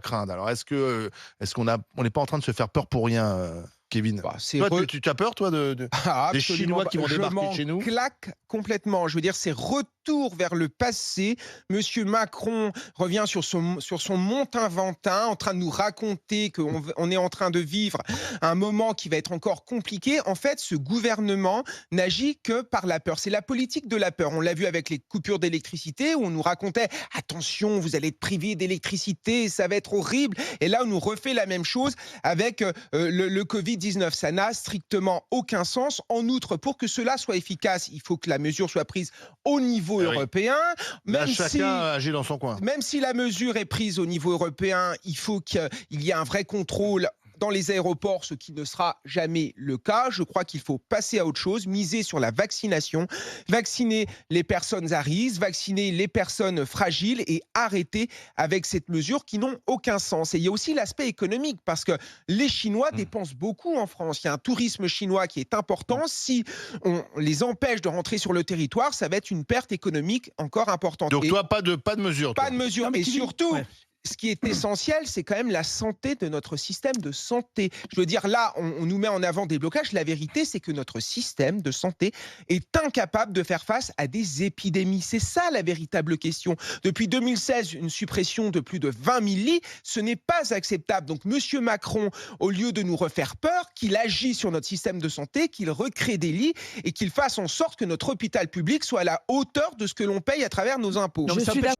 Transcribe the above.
craindre. Alors est-ce on n'est pas en train de se faire peur pour rien, Kevin? Bah, c'est Toi, re tu as peur toi Ah, des absolument Chinois pas. qui vont Je débarquer m'en chez nous? claque complètement. Je veux dire, c'est retour vers le passé. Monsieur Macron revient sur son monte-un-ventin, en train de nous raconter qu'on est en train de vivre un moment qui va être encore compliqué. En fait, ce gouvernement n'agit que par la peur. C'est la politique de la peur. On l'a vu avec les coupures d'électricité, où on nous racontait « Attention, vous allez être privé d'électricité, ça va être horrible ». Et là, on nous refait la même chose avec le Covid-19. Ça n'a strictement aucun sens. En outre, pour que cela soit efficace, il faut que la mesure soit prise au niveau Eh oui. européen. Là, Même si, chacun agit dans son coin. même si la mesure est prise au niveau européen, il faut qu'il y ait un vrai contrôle dans les aéroports, ce qui ne sera jamais le cas. Je crois qu'il faut passer à autre chose, miser sur la vaccination, vacciner les personnes à risque, vacciner les personnes fragiles et arrêter avec cette mesure qui n'ont aucun sens. Et il y a aussi l'aspect économique, parce que les Chinois dépensent beaucoup en France. Il y a un tourisme chinois qui est important. Si on les empêche de rentrer sur le territoire, ça va être une perte économique encore importante. Donc Et toi, pas de mesure, pas toi? de mesure. Non, mais Et Kevin, surtout, ouais. ce qui est essentiel, c'est quand même la santé de notre système de santé. Je veux dire, là, on nous met en avant des blocages. La vérité, c'est que notre système de santé est incapable de faire face à des épidémies. C'est ça la véritable question. Depuis 2016, une suppression de plus de 20 000 lits, ce n'est pas acceptable. Donc, Monsieur Macron, au lieu de nous refaire peur, qu'il agit sur notre système de santé, qu'il recrée des lits et qu'il fasse en sorte que notre hôpital public soit à la hauteur de ce que l'on paye à travers nos impôts. Non, Je mais ça suis empêche-